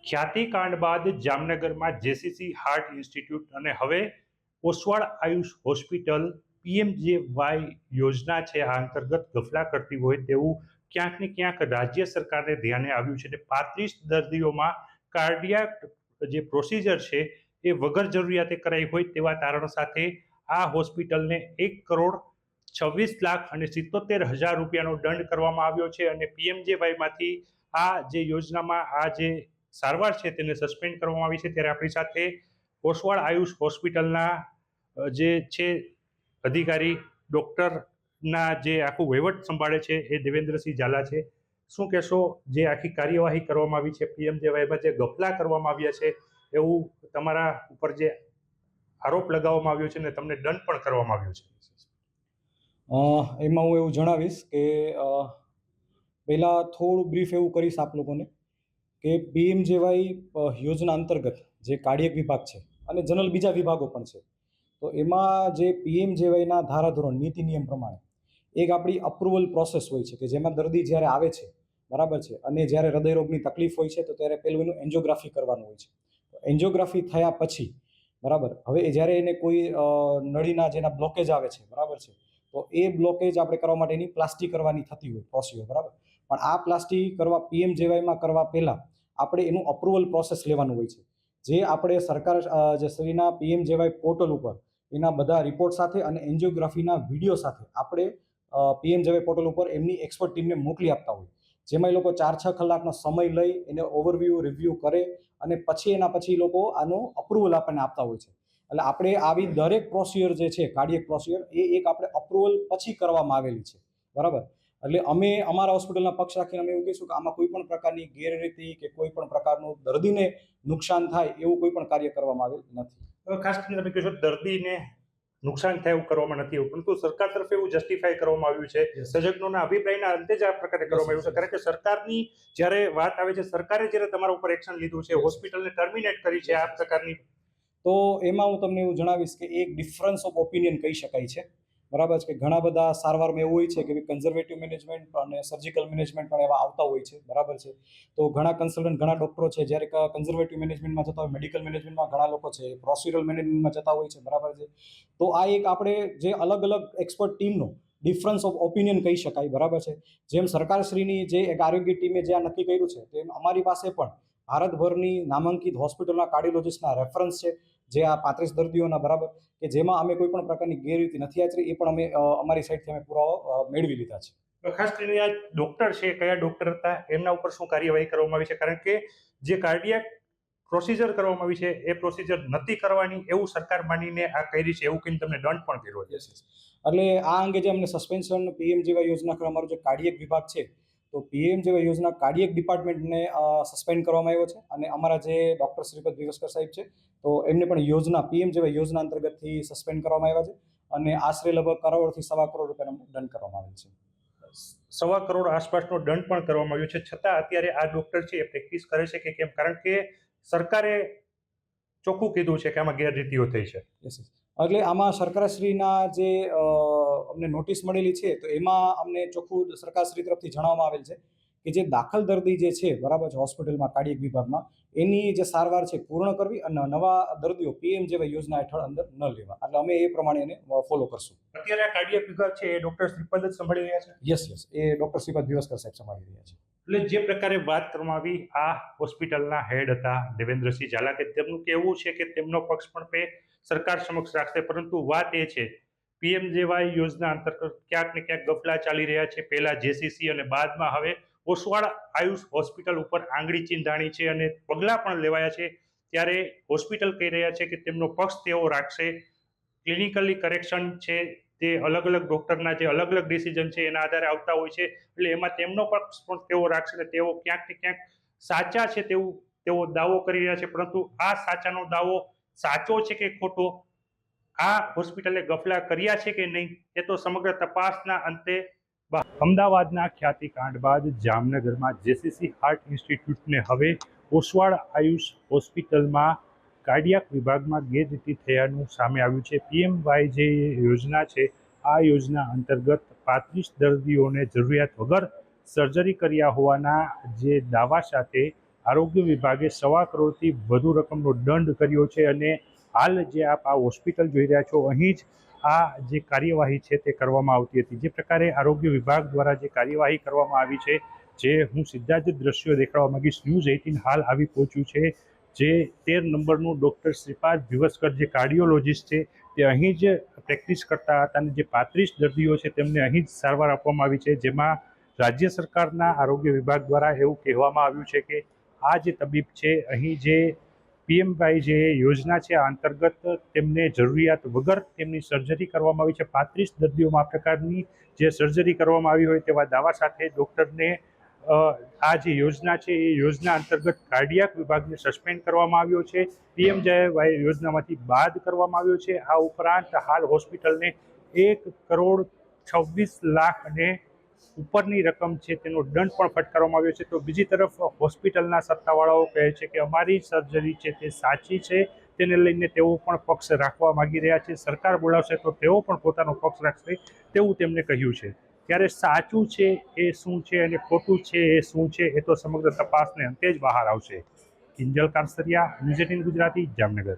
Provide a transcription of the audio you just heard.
ખ્યાતિકાંડ બાદ જામનગરમાં JCC heart institute અને હવે ઓસવાળ આયુષ હોસ્પિટલ પીએમજેવાય યોજના છે આ અંતર્ગત ગફલા કરતી હોય તેવું ક્યાંક ને ક્યાંક રાજ્ય સરકારને ધ્યાને આવ્યું છે. 35 દર્દીઓમાં કાર્ડિયાક જે પ્રોસિજર છે એ વગર જરૂરિયાતે કરાઈ હોય તેવા તારણ સાથે આ હોસ્પિટલને 1,26,77,000 રૂપિયાનો દંડ કરવામાં આવ્યો છે અને પીએમજેવાયમાંથી આ જે યોજનામાં આ જે સારવાર છે તેને સસ્પેન્ડ કરવામાં આવી છે. ત્યારે આપણી સાથે ઓસવાળ આયુષ હોસ્પિટલના જે છે અધિકારી ડૉક્ટરના જે આખું વહીવટ સંભાળે છે એ દેવેન્દ્રસિંહ ઝાલા છે. શું કહેશો, જે આખી કાર્યવાહી કરવામાં આવી છે પીએમજેવાયમાં જે ગફલા કરવામાં આવ્યા છે એવું તમારા ઉપર જે આરોપ લગાવવામાં આવ્યો છે ને તમને દંડ પણ કરવામાં આવ્યો છે? એમાં હું એવું જણાવીશ કે પહેલાં થોડું બ્રીફ એવું કરીશ આપ લોકોને કે પીએમજેવાય યોજના અંતર્ગત જે કાર્ડિયક વિભાગ છે અને જનરલ બીજા વિભાગો પણ છે, તો એમાં જે પીએમજેવાયના ધારાધોરણ નીતિ નિયમ પ્રમાણે એક આપણી અપ્રુવલ પ્રોસેસ હોય છે કે જેમાં દર્દી જ્યારે આવે છે, બરાબર છે, અને જ્યારે હૃદયરોગની તકલીફ હોય છે તો ત્યારે પહેલું એનું એન્જિયોગ્રાફી કરવાનું હોય છે. તો એન્જિયોગ્રાફી થયા પછી બરાબર હવે જ્યારે એને કોઈ નળીના જેના બ્લોકેજ આવે છે, બરાબર છે, તો એ બ્લોકેજ આપણે કરવા માટે એની પ્લાસ્ટી કરવાની થતી હોય પ્રોસિજર, બરાબર. પણ આ પ્લાસ્ટી કરવા પીએમજેવાયમાં કરવા પહેલાં આપણે એનું અપ્રુવલ પ્રોસેસ લેવાનું હોય છે, જે આપણે સરકાર જે શ્રીના પીએમજેવાય પોર્ટલ ઉપર એના બધા રિપોર્ટ સાથે અને એન્જિયોગ્રાફીના વિડીયો સાથે આપણે પીએમજેવાય પોર્ટલ ઉપર એમની એક્સપર્ટ ટીમને મોકલી આપતા હોય, જેમાં એ લોકો 4-6 કલાકનો સમય લઈ એને ઓવરવ્યૂ રિવ્યૂ કરે અને પછી એના પછી લોકો આનું અપ્રુવલ આપણને આપતા હોય છે. એટલે આપણે આવી દરેક પ્રોસિજર જે છે કાર્ડિયક પ્રોસિજર એ એક આપણે અપ્રુવલ પછી કરવામાં આવેલી છે, બરાબર. એટલે અમે અમારા હોસ્પિટલના પક્ષ રાખીને અમે એવું કહીશું કે આમાં કોઈ પણ પ્રકારની ગેરરીતિ કે કોઈ પણ પ્રકારનું દર્દીને નુકસાન થાય એવું કોઈ પણ કાર્ય કરવામાં આવેલ નથી. ખાસ કરીને તમે કહેશો દર્દીને નુકસાન થાય એવું કરવામાં નથી આવ્યું, પરંતુ સરકાર તરફ એવું જસ્ટિફાય કરવામાં આવ્યું છે, તજજ્ઞોના અભિપ્રાયના અંતે જ આ પ્રકારે કરવામાં આવ્યું છે. કારણ કે સરકારની જ્યારે વાત આવે છે, સરકારે જ્યારે તમારા ઉપર એક્શન લીધું છે, હોસ્પિટલને ટર્મિનેટ કરી છે આ પ્રકારની, તો એમાં હું તમને એવું જણાવીશ કે એક ડિફરન્સ ઓફ ઓપિનિયન કહી શકાય છે, બરાબર છે, કે ઘણા બધા સારવારમાં એવું હોય છે કે કન્ઝર્વેટિવ મેનેજમેન્ટ અને સર્જિકલ મેનેજમેન્ટ પણ એવા આવતા હોય છે, બરાબર છે. તો ઘણા કન્સલ્ટન્ટ ઘણા ડૉક્ટરો છે જ્યારે કન્ઝર્વેટિવ મેનેજમેન્ટમાં જતા હોય, મેડિકલ મેનેજમેન્ટમાં ઘણા લોકો છે પ્રોસિજરલ મેનેજમેન્ટમાં જતા હોય છે, બરાબર છે. તો આ એક આપણે જે અલગ અલગ એક્સપર્ટ ટીમનો ડિફરન્સ ઓફ ઓપિનિયન કહી શકાય, બરાબર છે. જેમ સરકારશ્રીની જે એક આરોગ્ય ટીમે જે આ નક્કી કર્યું છે તેમ અમારી પાસે પણ ભારતભરની નામાંકિત હોસ્પિટલના કાર્ડિયોલોજિસ્ટના રેફરન્સ છે જે આ 35 દર્દીઓના, બરાબર, કે જેમાં અમે કોઈ પણ પ્રકારની ગેરરીતિ નથી આચરી, એ પણ અમે અમારી સાઈડથી અમે પુરાવા મેળવી લીધા છે. ખાસ કરીને આ ડોક્ટર છે, કયા ડોક્ટર હતા, એમના ઉપર શું કાર્યવાહી કરવામાં આવી છે? કારણ કે જે કાર્ડિયાક પ્રોસિજર કરવામાં આવી છે એ પ્રોસિજર નથી કરવાની એવું સરકાર માનીને આ કરી છે, એવું કહીને તમને દંડ પણ કર્યો છે. એટલે આ અંગે જે અમને સસ્પેન્શન પીએમજેવાય યોજના અમારો જે કાર્ડિયક વિભાગ છે, તો પીએમજેવાય યોજના કાર્ડિયક ડિપાર્ટમેન્ટને સસ્પેન્ડ કરવામાં આવ્યો છે અને અમારા જે ડૉક્ટર શ્રીપદ વિવસ્કર સાહેબ છે તો એમને પણ યોજના પીએમજેવાય યોજના અંતર્ગતથી સસ્પેન્ડ કરવામાં આવ્યા છે અને આશરે લગભગ કરોડથી 1.25 કરોડ રૂપિયાનો દંડ કરવામાં આવેલ છે. 1.25 કરોડ આસપાસનો દંડ પણ કરવામાં આવ્યો છે. છતાં અત્યારે આ ડોક્ટર છે એ પ્રેક્ટિસ કરે છે કે કેમ? કારણ કે સરકારે ચોખ્ખું કીધું છે કે આમાં ગેરરીતિઓ થઈ છે. એટલે આમાં સરકારશ્રીના જે અમને નોટિસ મળેલી છે તો એમાં અમને ચોખ્ખું સરકારશ્રી તરફથી જણાવવામાં આવેલ છે કે જે દાખલ દર્દી જે છે, બરાબર છે, હોસ્પિટલમાં કાર્ડિયક વિભાગમાં એની જે સારવાર છે પૂર્ણ કરવી અને નવા દર્દીઓ પીએમજેવાય યોજના હેઠળ અંદર ન લેવા. એટલે અમે એ પ્રમાણે એને ફોલો કરશું. અત્યારે આ કાર્ડિયક વિભાગ છે એ ડોક્ટર શ્રીપદ જ સંભાળી રહ્યા છે? યસ, એ ડોક્ટર શ્રીપદ વિવસ્કર સાહેબ સંભાળી રહ્યા છે. એટલે જે પ્રકારે વાત કરવામાં આવી, આ હોસ્પિટલના હેડ હતા દેવેન્દ્રસિંહ ઝાલા, કે તેમનું કહેવું છે કે તેમનો પક્ષ પણ સરકાર સમક્ષ રાખશે, પરંતુ વાત એ છે પીએમજેવાય યોજના અંતર્ગત ક્યાંક ને ક્યાંક ગફલા ચાલી રહ્યા છે. પહેલા જેસીસી અને બાદમાં હવે ઓસવાળ આયુષ હોસ્પિટલ ઉપર આંગળી ચીંધાણી છે અને પગલાં પણ લેવાયા છે. ત્યારે હોસ્પિટલ કહી રહ્યા છે કે તેમનો પક્ષ તેઓ રાખશે. ક્લિનિકલી કરેક્શન છે તે અલગ અલગ ડોક્ટરના જે અલગ અલગ ડિસિઝન છે એના આધારે આવતા હોય છે, એટલે એમાં તેમનો પક્ષ પણ તેઓ રાખશે ને તેઓ ક્યાંક ને ક્યાંક સાચા છે તેવું તેઓ દાવો કરી રહ્યા છે. પરંતુ આ સાચાનો દાવો સાચો છે કે ખોટો, આ હોસ્પિટલે ગફલા કર્યા છે કે નહીં, એ તો સમગ્ર તપાસના અંતે. અમદાવાદના ખ્યાતિકાંડ બાદ જામનગરમાં જેસીસી હાર્ટ ઇન્સ્ટિટ્યૂટને હવે ઓસવાળ આયુષ હોસ્પિટલમાં કાર્ડિયાક વિભાગમાં ગેરરીતિ થયાનું સામે આવ્યું છે. પીએમવાય જે યોજના છે આ યોજના અંતર્ગત 35 દર્દીઓને જરૂરિયાત વગર સર્જરી કર્યા હોવાના જે દાવા સાથે આરોગ્ય વિભાગે 1.25 કરોડથી વધુ રકમનો દંડ કર્યો છે અને હાલ જે આપ આ હોસ્પિટલ જોઈ રહ્યા છો અહીં જ આ જે કાર્યવાહી છે તે કરવામાં આવતી હતી. જે પ્રકારે આરોગ્ય વિભાગ દ્વારા જે કાર્યવાહી કરવામાં આવી છે, જે હું સીધા જ દ્રશ્યો દેખાડવા માંગીશ. ન્યૂઝ 18 હાલ આવી પહોંચ્યું છે. જે 13 નંબરનું ડૉક્ટર શ્રીપાદ ભીવસ્કર જે કાર્ડિયોલોજિસ્ટ છે તે અહીં જ પ્રેક્ટિસ કરતા હતા અને જે 35 દર્દીઓ છે તેમને અહીં જ સારવાર આપવામાં આવી છે. જેમાં રાજ્ય સરકારના આરોગ્ય વિભાગ દ્વારા એવું કહેવામાં આવ્યું છે કે આ જે તબીબ છે અહીં જે પીએમવાય જે યોજના છે આ અંતર્ગત તેમને જરૂરિયાત વગર તેમની સર્જરી કરવામાં આવી છે. 35 દર્દીઓમાં આ પ્રકારની જે સર્જરી કરવામાં આવી હોય તેવા દાવા સાથે ડૉક્ટરને આ જે યોજના છે એ યોજના અંતર્ગત કાર્ડિયાક વિભાગને સસ્પેન્ડ કરવામાં આવ્યો છે. પીએમજેવાય યોજનામાંથી બાદ કરવામાં આવ્યો છે. આ ઉપરાંત હાલ હોસ્પિટલને 1.26 લાખ અને ઉપરની રકમ છે તેનો દંડ પણ ફટકારવામાં આવ્યો છે. તો બીજી તરફ હોસ્પિટલના સત્તાવાળાઓ કહે છે કે અમારી સર્જરી છે તે સાચી છે, તેને લઈને તેઓ પણ પક્ષ રાખવા માગી રહ્યા છે. સરકાર બોલાવશે તો તેઓ પણ પોતાનો પક્ષ રાખશે તેવું તેમણે કહ્યું છે. ત્યારે સાચું છે એ શું છે અને ખોટું છે એ શું છે એ તો સમગ્ર તપાસને અંતે જ બહાર આવશે. કિંજલ કારસરિયા, ન્યૂઝ 18 ગુજરાતી, જામનગર.